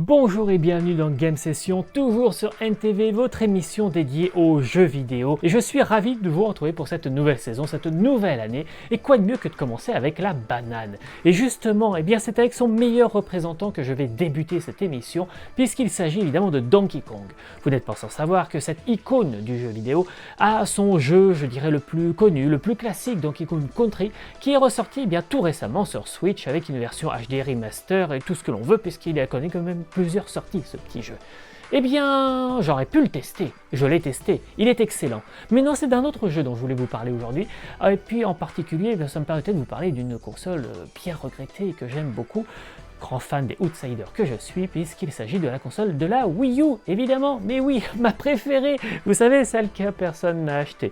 Bonjour et bienvenue dans Game Session, toujours sur NTV, votre émission dédiée aux jeux vidéo. Et je suis ravi de vous retrouver pour cette nouvelle saison, cette nouvelle année. Et quoi de mieux que de commencer avec la banane. Et justement, c'est avec son meilleur représentant que je vais débuter cette émission, puisqu'il s'agit évidemment de Donkey Kong. Vous n'êtes pas sans savoir que cette icône du jeu vidéo a son jeu, je dirais, le plus connu, le plus classique, Donkey Kong Country, qui est ressorti tout récemment sur Switch avec une version HD remaster et tout ce que l'on veut, puisqu'il a connu quand même plusieurs sorties ce petit jeu. J'aurais pu le tester, je l'ai testé, il est excellent. Mais non, c'est d'un autre jeu dont je voulais vous parler aujourd'hui, et puis en particulier, ça me permettait de vous parler d'une console bien regrettée et que j'aime beaucoup, grand fan des Outsiders que je suis, puisqu'il s'agit de la console de la Wii U, évidemment, mais oui, ma préférée, vous savez, celle que personne n'a achetée,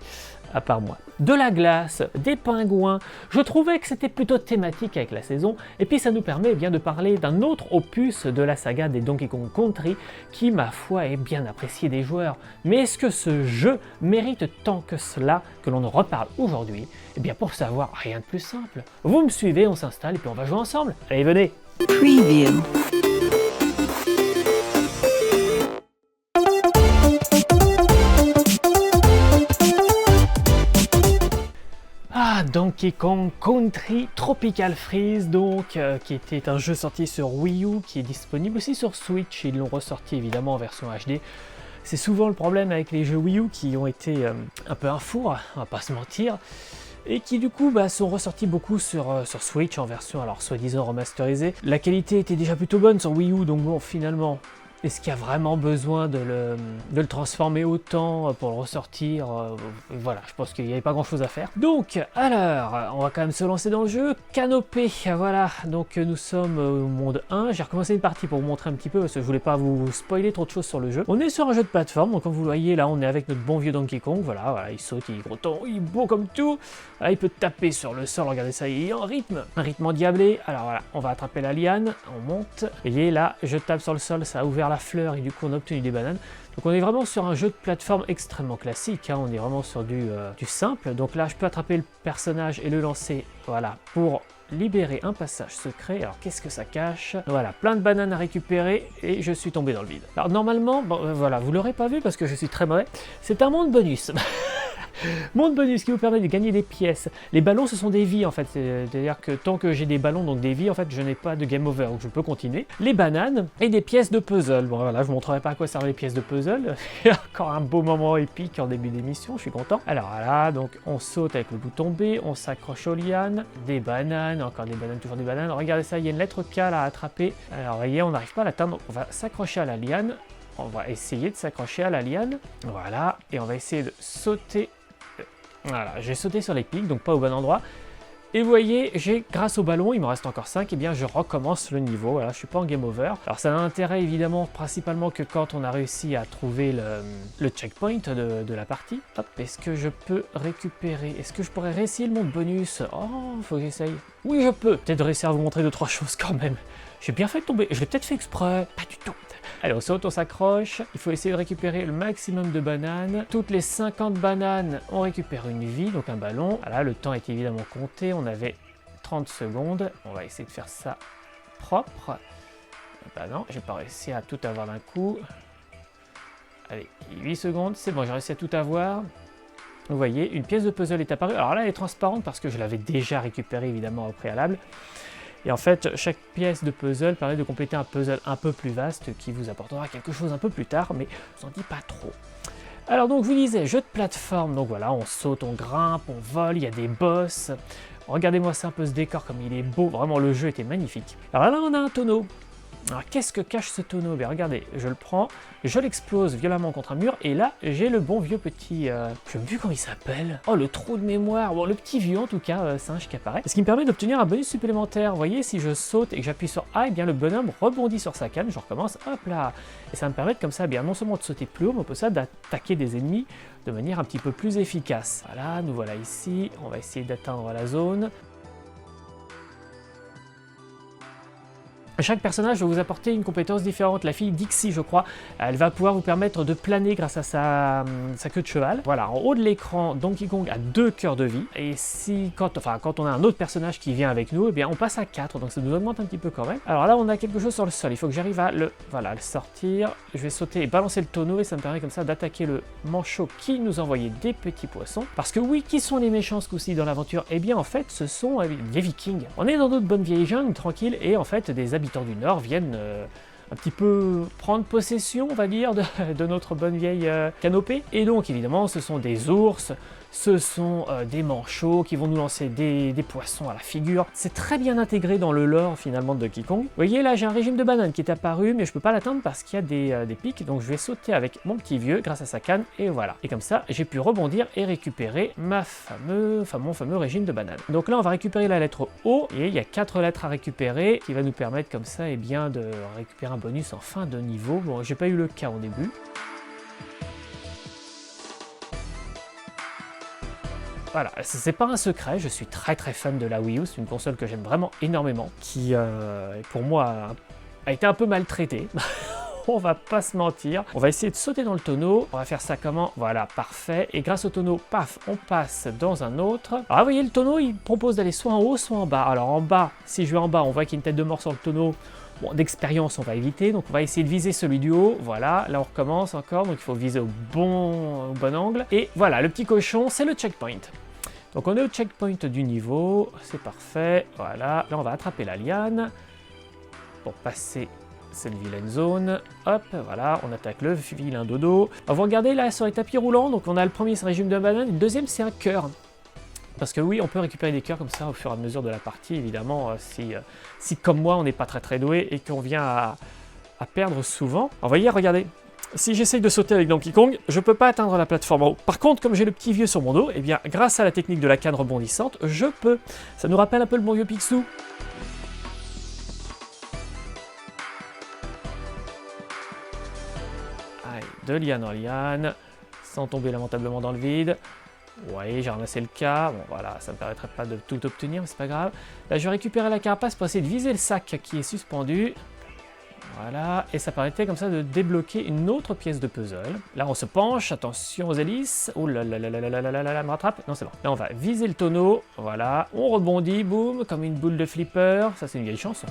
à part moi. De la glace, des pingouins, je trouvais que c'était plutôt thématique avec la saison, et puis ça nous permet de parler d'un autre opus de la saga des Donkey Kong Country, qui ma foi est bien apprécié des joueurs. Mais est-ce que ce jeu mérite tant que cela que l'on en reparle aujourd'hui? Pour savoir, rien de plus simple. Vous me suivez, on s'installe et puis on va jouer ensemble. Allez, venez. Preview. Donkey Kong Country Tropical Freeze, qui était un jeu sorti sur Wii U, qui est disponible aussi sur Switch. Ils l'ont ressorti évidemment en version HD. C'est souvent le problème avec les jeux Wii U qui ont été un peu un four, on va pas se mentir, et qui du coup sont ressortis beaucoup sur Switch en version alors soi-disant remasterisée. La qualité était déjà plutôt bonne sur Wii U, donc bon, finalement, est-ce qu'il y a vraiment besoin de le transformer autant pour le ressortir? Voilà, je pense qu'il n'y avait pas grand chose à faire. Donc, alors, on va quand même se lancer dans le jeu. Canopée, voilà, donc nous sommes au monde 1. J'ai recommencé une partie pour vous montrer un petit peu, parce que je voulais pas vous spoiler trop de choses sur le jeu. On est sur un jeu de plateforme, donc comme vous le voyez, là, on est avec notre bon vieux Donkey Kong. Voilà, il saute, il est gros, il est beau comme tout. Là, il peut taper sur le sol, regardez ça, il est en rythme. Un rythme endiablé. Alors voilà, on va attraper la liane, on monte. Vous voyez, là, je tape sur le sol, ça a ouvert la fleur et du coup on a obtenu des bananes. Donc on est vraiment sur un jeu de plateforme extrêmement classique, on est vraiment sur du simple. Donc là je peux attraper le personnage et le lancer, voilà, pour libérer un passage secret. Alors qu'est-ce que ça cache? Voilà, plein de bananes à récupérer et je suis tombé dans le vide. Alors normalement, voilà, vous l'aurez pas vu parce que je suis très mauvais, c'est un monde bonus. Monde bonus qui vous permet de gagner des pièces. Les ballons, ce sont des vies en fait. C'est-à-dire que tant que j'ai des ballons, donc des vies, en fait, je n'ai pas de game over, donc je peux continuer. Les bananes et des pièces de puzzle. Bon voilà, je vous montrerai pas à quoi servent les pièces de puzzle. Il y a encore un beau moment épique en début d'émission, je suis content. Alors voilà, donc on saute avec le bouton B, on s'accroche aux lianes, des bananes, encore des bananes, toujours des bananes. Regardez ça, il y a une lettre K là à attraper. Alors vous voyez, on n'arrive pas à l'atteindre, donc on va s'accrocher à la liane. On va essayer de s'accrocher à la liane. Voilà, et on va essayer de sauter. Voilà, j'ai sauté sur les pics, donc pas au bon endroit. Et vous voyez, grâce au ballon, il me reste encore 5, et je recommence le niveau. Voilà, je suis pas en game over. Alors ça a un intérêt évidemment, principalement que quand on a réussi à trouver le checkpoint de la partie. Hop, est-ce que je peux récupérer? Est-ce que je pourrais réessayer le monde bonus? Oh, faut que j'essaye. Oui, je peux. Peut-être réussir à vous montrer 2-3 choses quand même. J'ai bien fait de tomber. Je l'ai peut-être fait exprès. Pas du tout. Allez, on saute, on s'accroche. Il faut essayer de récupérer le maximum de bananes. Toutes les 50 bananes, on récupère une vie, donc un ballon. Voilà, le temps est évidemment compté. On avait 30 secondes. On va essayer de faire ça propre. Bah non, j'ai pas réussi à tout avoir d'un coup. Allez, 8 secondes. C'est bon, j'ai réussi à tout avoir. Vous voyez, une pièce de puzzle est apparue. Alors là, elle est transparente parce que je l'avais déjà récupérée évidemment au préalable. Et en fait, chaque pièce de puzzle permet de compléter un puzzle un peu plus vaste qui vous apportera quelque chose un peu plus tard, mais je vous en dis pas trop. Alors donc, je vous disais, jeu de plateforme, donc voilà, on saute, on grimpe, on vole, il y a des boss. Regardez-moi ça un peu ce décor, comme il est beau, vraiment le jeu était magnifique. Alors là, on a un tonneau. Alors qu'est-ce que cache ce tonneau? Regardez, je le prends, je l'explose violemment contre un mur, et là j'ai le bon vieux petit... je ne sais plus comment il s'appelle. Oh, le trou de mémoire, bon, le petit vieux en tout cas, singe qui apparaît. Ce qui me permet d'obtenir un bonus supplémentaire. Vous voyez, si je saute et que j'appuie sur A, le bonhomme rebondit sur sa canne, je recommence, hop là. Et ça me permet comme ça, non seulement de sauter plus haut, mais on peut ça d'attaquer des ennemis de manière un petit peu plus efficace. Voilà, nous voilà ici, on va essayer d'atteindre la zone. Chaque personnage va vous apporter une compétence différente. La fille Dixie, je crois, elle va pouvoir vous permettre de planer grâce à sa queue de cheval. Voilà, en haut de l'écran, Donkey Kong a 2 cœurs de vie. Et quand on a un autre personnage qui vient avec nous, eh bien on passe à 4, donc ça nous augmente un petit peu quand même. Alors là, on a quelque chose sur le sol. Il faut que j'arrive à le sortir. Je vais sauter et balancer le tonneau et ça me permet comme ça d'attaquer le manchot qui nous envoyait des petits poissons. Parce que oui, qui sont les méchants ce coup-ci dans l'aventure? Eh bien en fait, ce sont les Vikings. On est dans notre bonne vieille jungle, tranquille, et en fait, des habitants du Nord viennent un petit peu prendre possession, on va dire, de notre bonne vieille canopée. Et donc, évidemment, ce sont des ours, ce sont des manchots qui vont nous lancer des poissons à la figure. C'est très bien intégré dans le lore, finalement, de Donkey Kong. Vous voyez, là, j'ai un régime de banane qui est apparu, mais je peux pas l'atteindre parce qu'il y a des pics. Donc, je vais sauter avec mon petit vieux grâce à sa canne, et voilà. Et comme ça, j'ai pu rebondir et récupérer mon fameux régime de banane. Donc là, on va récupérer la lettre O, et il y a 4 lettres à récupérer, qui va nous permettre, comme ça, eh bien, de récupérer un bonus en fin de niveau. Bon, j'ai pas eu le cas au début. Voilà, c'est pas un secret, je suis très fan de la Wii U, c'est une console que j'aime vraiment énormément, qui pour moi a été un peu maltraitée. On va pas se mentir. On va essayer de sauter dans le tonneau. On va faire ça comment? Voilà, parfait. Et grâce au tonneau, paf, on passe dans un autre. Alors, vous voyez, le tonneau, il propose d'aller soit en haut, soit en bas. Alors, en bas, si je vais en bas, on voit qu'il y a une tête de mort sur le tonneau. Bon, d'expérience, on va éviter. Donc, on va essayer de viser celui du haut. Voilà, là, on recommence encore. Donc, il faut viser au bon angle. Et voilà, le petit cochon, c'est le checkpoint. Donc, on est au checkpoint du niveau. C'est parfait. Voilà, là, on va attraper la liane pour passer cette vilaine zone. Hop, voilà, on attaque le vilain dodo. Alors, vous regardez là sur les tapis roulants, donc on a le premier, c'est régime de banane, et le deuxième, c'est un cœur. Parce que oui, on peut récupérer des cœurs comme ça au fur et à mesure de la partie, évidemment, si comme moi, on n'est pas très doué et qu'on vient à perdre souvent. Alors, voyez, regardez. Si j'essaye de sauter avec Donkey Kong, je peux pas atteindre la plateforme en haut. Par contre, comme j'ai le petit vieux sur mon dos, eh bien, grâce à la technique de la canne rebondissante, je peux. Ça nous rappelle un peu le bon vieux Picsou. Allez, de liane en liane, sans tomber lamentablement dans le vide. Ouais, j'ai ramassé le cas. Bon, voilà, ça ne me permettrait pas de tout obtenir, mais c'est pas grave. Là, je vais récupérer la carapace pour essayer de viser le sac qui est suspendu. Voilà, et ça permettait comme ça de débloquer une autre pièce de puzzle. Là, on se penche, attention aux hélices. Oh là là là là là là là là, me rattrape. Non, c'est bon. Là, on va viser le tonneau. Voilà, on rebondit, boum, comme une boule de flipper. Ça, c'est une vieille chanson.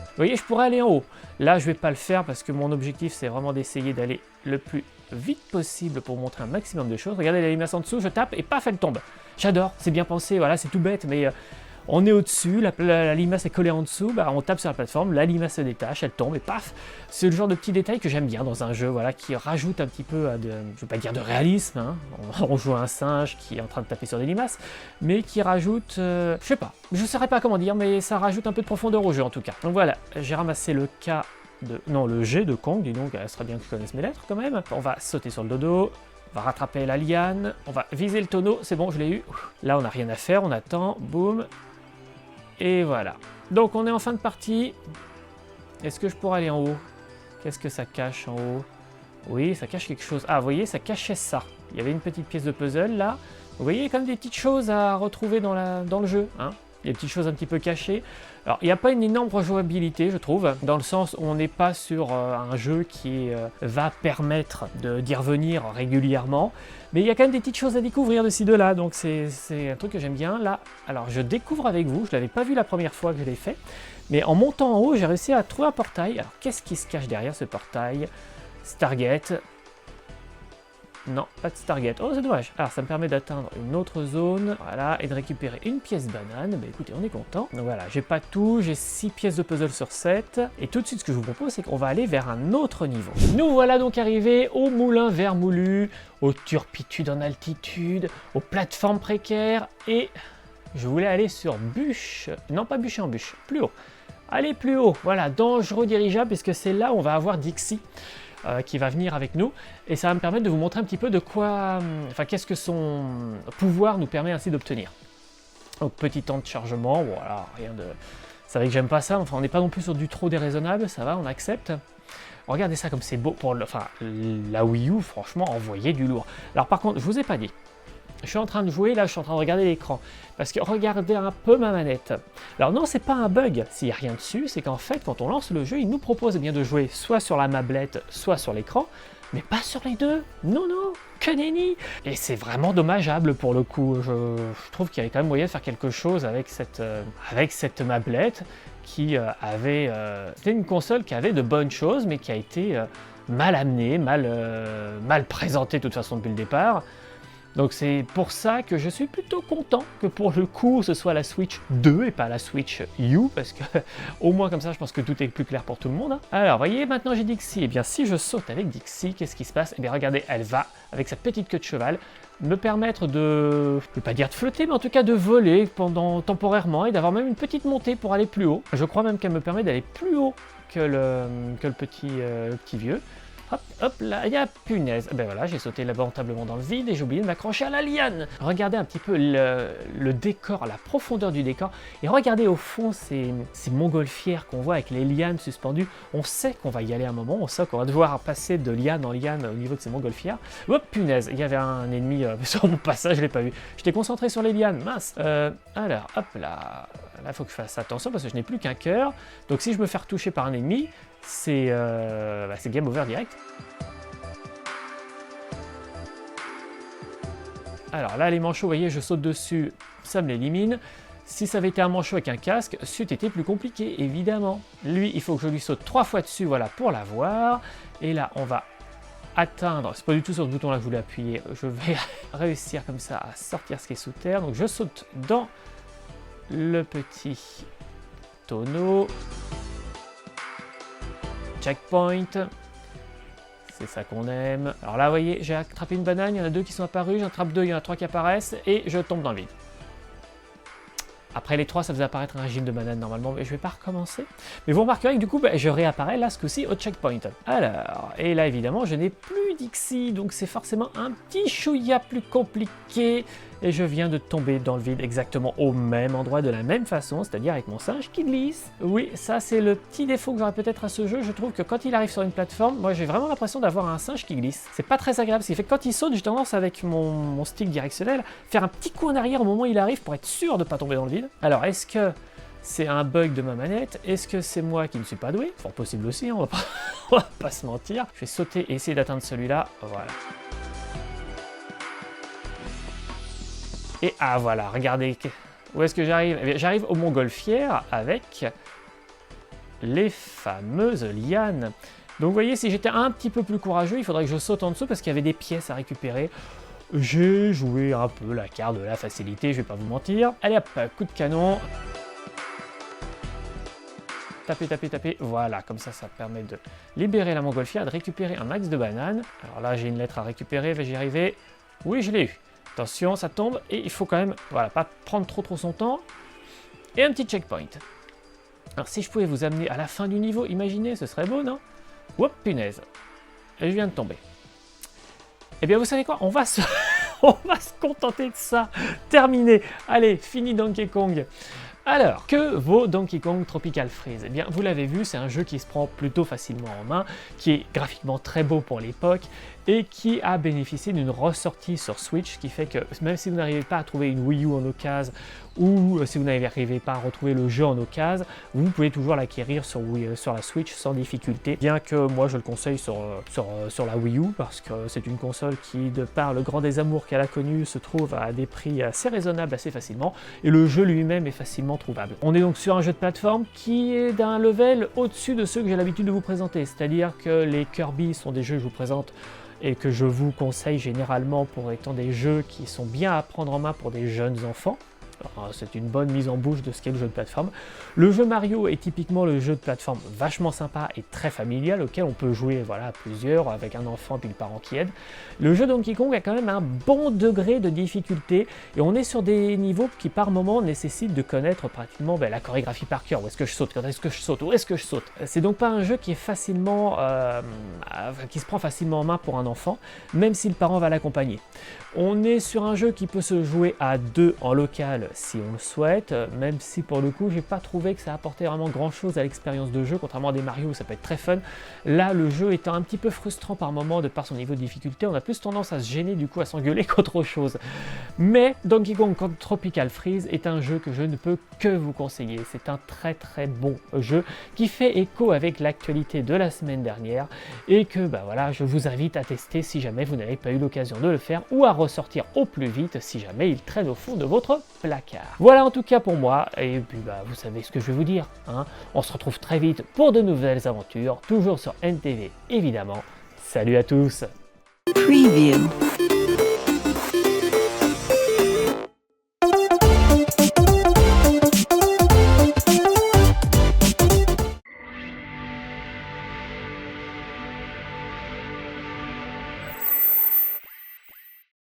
Vous voyez, je pourrais aller en haut. Là, je vais pas le faire parce que mon objectif, c'est vraiment d'essayer d'aller le plus vite possible pour montrer un maximum de choses. Regardez la limace en dessous, je tape et paf, elle tombe. J'adore, c'est bien pensé, voilà, c'est tout bête, mais on est au-dessus, la limace est collée en dessous, bah, on tape sur la plateforme, la limace se détache, elle tombe et paf. C'est le genre de petit détail que j'aime bien dans un jeu, voilà, qui rajoute un petit peu, je ne veux pas dire de réalisme, hein. On joue un singe qui est en train de taper sur des limaces, mais qui rajoute, je sais pas, je ne saurais pas comment dire, mais ça rajoute un peu de profondeur au jeu en tout cas. Donc voilà, j'ai ramassé le K le G de Kong, dis donc, elle serait bien que je connaisse mes lettres quand même. On va sauter sur le dodo, on va rattraper la liane, on va viser le tonneau, c'est bon, je l'ai eu. Là, on n'a rien à faire, on attend, boum. Et voilà. Donc, on est en fin de partie. Est-ce que je pourrais aller en haut? Qu'est-ce que ça cache en haut? Oui, ça cache quelque chose. Ah, vous voyez, ça cachait ça. Il y avait une petite pièce de puzzle, là. Vous voyez, il y a quand même des petites choses à retrouver dans le jeu, hein. Il y a des petites choses un petit peu cachées. Alors, il n'y a pas une énorme rejouabilité, je trouve, dans le sens où on n'est pas sur un jeu qui va permettre d'y revenir régulièrement. Mais il y a quand même des petites choses à découvrir de ci, de là, donc c'est un truc que j'aime bien. Là, alors je découvre avec vous, je ne l'avais pas vu la première fois que je l'ai fait, mais en montant en haut, j'ai réussi à trouver un portail. Alors, qu'est-ce qui se cache derrière ce portail? Stargate. Non, pas de Stargate. Oh, c'est dommage. Alors, ça me permet d'atteindre une autre zone, voilà, et de récupérer une pièce banane. Bah écoutez, on est content. Donc voilà, j'ai pas tout, j'ai 6 pièces de puzzle sur 7. Et tout de suite, ce que je vous propose, c'est qu'on va aller vers un autre niveau. Nous voilà donc arrivés au moulin vermoulu, aux turpitudes en altitude, aux plateformes précaires, et je voulais aller sur bûche. Non, pas bûcher en bûche, plus haut. Allez plus haut, voilà, dangereux dirigeable, puisque c'est là où on va avoir Dixie. Qui va venir avec nous, et ça va me permettre de vous montrer un petit peu de quoi, qu'est-ce que son pouvoir nous permet ainsi d'obtenir. Donc petit temps de chargement, voilà, rien de... C'est vrai que j'aime pas ça, enfin on n'est pas non plus sur du trop déraisonnable, ça va, on accepte. Regardez ça comme c'est beau, pour la Wii U, franchement, envoyer du lourd. Alors par contre, je vous ai pas dit, Je suis en train de jouer, là je suis en train de regarder l'écran. Parce que regardez un peu ma manette. Alors non, c'est pas un bug s'il n'y a rien dessus, c'est qu'en fait quand on lance le jeu, il nous propose bien de jouer soit sur la tablette, soit sur l'écran, mais pas sur les deux. Non, non, que nenni. Et c'est vraiment dommageable pour le coup. Je trouve qu'il y avait quand même moyen de faire quelque chose avec cette tablette qui avait... C'était une console qui avait de bonnes choses, mais qui a été mal amenée, mal présentée de toute façon depuis le départ. Donc c'est pour ça que je suis plutôt content que pour le coup ce soit la Switch 2 et pas la Switch U, parce que au moins comme ça je pense que tout est plus clair pour tout le monde. Alors voyez, maintenant j'ai Dixie, et bien si je saute avec Dixie, qu'est-ce qui se passe? Et bien regardez, elle va avec sa petite queue de cheval me permettre de, je ne peux pas dire de flotter, mais en tout cas de voler temporairement et d'avoir même une petite montée pour aller plus haut. Je crois même qu'elle me permet d'aller plus haut que le petit vieux. Hop, hop, là, il y a punaise. Ben voilà, j'ai sauté lamentablement dans le vide et j'ai oublié de m'accrocher à la liane. Regardez un petit peu le décor, la profondeur du décor. Et regardez au fond ces montgolfières qu'on voit avec les lianes suspendues. On sait qu'on va y aller un moment, on sait qu'on va devoir passer de liane en liane au niveau de ces montgolfières. Hop, punaise, il y avait un ennemi sur mon passage, je ne l'ai pas vu. J'étais concentré sur les lianes, mince. Alors, hop là. Là, il faut que je fasse attention parce que je n'ai plus qu'un cœur. Donc si je me fais retoucher par un ennemi, c'est game over direct. Alors là, les manchots, vous voyez, je saute dessus, ça me l'élimine. Si ça avait été un manchot avec un casque, c'eût été plus compliqué, évidemment. Lui, il faut que je lui saute 3 fois dessus, voilà, pour l'avoir. Et là, on va atteindre, c'est pas du tout sur ce bouton là que je voulais appuyer, je vais réussir comme ça à sortir ce qui est sous terre. Donc je saute dans le petit tonneau. Checkpoint. C'est ça qu'on aime. Alors là, vous voyez, j'ai attrapé une banane, il y en a 2 qui sont apparus, j'en attrape 2, il y en a 3 qui apparaissent, et je tombe dans le vide. Après les 3, ça faisait apparaître un régime de banane normalement, mais je vais pas recommencer. Mais vous remarquerez que du coup, je réapparais là ce coup-ci au checkpoint. Alors, et là évidemment, je n'ai plus Dixie, donc c'est forcément un petit chouïa plus compliqué. Et je viens de tomber dans le vide exactement au même endroit, de la même façon, c'est-à-dire avec mon singe qui glisse. Oui, ça c'est le petit défaut que j'aurais peut-être à ce jeu. Je trouve que quand il arrive sur une plateforme, moi j'ai vraiment l'impression d'avoir un singe qui glisse. C'est pas très agréable, ce qui fait que quand il saute, j'ai tendance avec mon stick directionnel, faire un petit coup en arrière au moment où il arrive pour être sûr de ne pas tomber dans le vide. Alors, est-ce que c'est un bug de ma manette? Est-ce que c'est moi qui ne suis pas doué? Fort possible aussi, hein, on va pas se mentir. Je vais sauter et essayer d'atteindre celui-là, voilà. Et ah voilà, regardez, où est-ce que j'arrive? Eh bien, j'arrive au montgolfière avec les fameuses lianes. Donc vous voyez, si j'étais un petit peu plus courageux, il faudrait que je saute en dessous parce qu'il y avait des pièces à récupérer. J'ai joué un peu la carte de la facilité, je vais pas vous mentir. Allez hop, coup de canon. Taper, taper, taper, voilà, comme ça, ça permet de libérer la montgolfière, de récupérer un max de bananes. Alors là, j'ai une lettre à récupérer, vais-je y arriver? Oui, je l'ai eu. Attention, ça tombe, et il faut quand même, voilà, pas prendre trop son temps. Et un petit checkpoint. Alors si je pouvais vous amener à la fin du niveau, imaginez, ce serait beau, non? Hop, punaise. Et je viens de tomber. Eh bien, vous savez quoi? On va se contenter de ça. Terminé. Allez, fini Donkey Kong. Alors, que vaut Donkey Kong Tropical Freeze? Eh bien, vous l'avez vu, c'est un jeu qui se prend plutôt facilement en main, qui est graphiquement très beau pour l'époque, et qui a bénéficié d'une ressortie sur Switch, ce qui fait que même si vous n'arrivez pas à trouver une Wii U en occasion, ou si vous n'arrivez pas à retrouver le jeu en occasion, vous pouvez toujours l'acquérir sur la Switch sans difficulté, bien que moi je le conseille sur la Wii U, parce que c'est une console qui, de par le grand désamour qu'elle a connu, se trouve à des prix assez raisonnables assez facilement, et le jeu lui-même est facilement trouvable. On est donc sur un jeu de plateforme qui est d'un level au-dessus de ceux que j'ai l'habitude de vous présenter, c'est-à-dire que les Kirby sont des jeux que je vous présente et que je vous conseille généralement pour étant des jeux qui sont bien à prendre en main pour des jeunes enfants. C'est une bonne mise en bouche de ce qu'est le jeu de plateforme. Le jeu Mario est typiquement le jeu de plateforme vachement sympa et très familial auquel on peut jouer voilà, à plusieurs avec un enfant puis le parent qui aide. Le jeu Donkey Kong a quand même un bon degré de difficulté et on est sur des niveaux qui par moment nécessitent de connaître pratiquement la chorégraphie par cœur. Où est-ce que je saute? Quand est-ce que je saute? Où est-ce que je saute? C'est donc pas un jeu qui est facilement, qui se prend facilement en main pour un enfant, même si le parent va l'accompagner. On est sur un jeu qui peut se jouer à 2 en local si on le souhaite, même si pour le coup j'ai pas trouvé que ça apportait vraiment grand chose à l'expérience de jeu, contrairement à des Mario où ça peut être très fun. Là le jeu étant un petit peu frustrant par moment de par son niveau de difficulté, on a plus tendance à se gêner du coup à s'engueuler qu'autre chose. Mais Donkey Kong Country Tropical Freeze est un jeu que je ne peux que vous conseiller. C'est un très bon jeu qui fait écho avec l'actualité de la semaine dernière et que voilà, je vous invite à tester si jamais vous n'avez pas eu l'occasion de le faire ou à ressortir au plus vite si jamais il traîne au fond de votre placard. Voilà en tout cas pour moi et puis vous savez ce que je vais vous dire, hein. On se retrouve très vite pour de nouvelles aventures, toujours sur NTV évidemment. Salut à tous. Preview.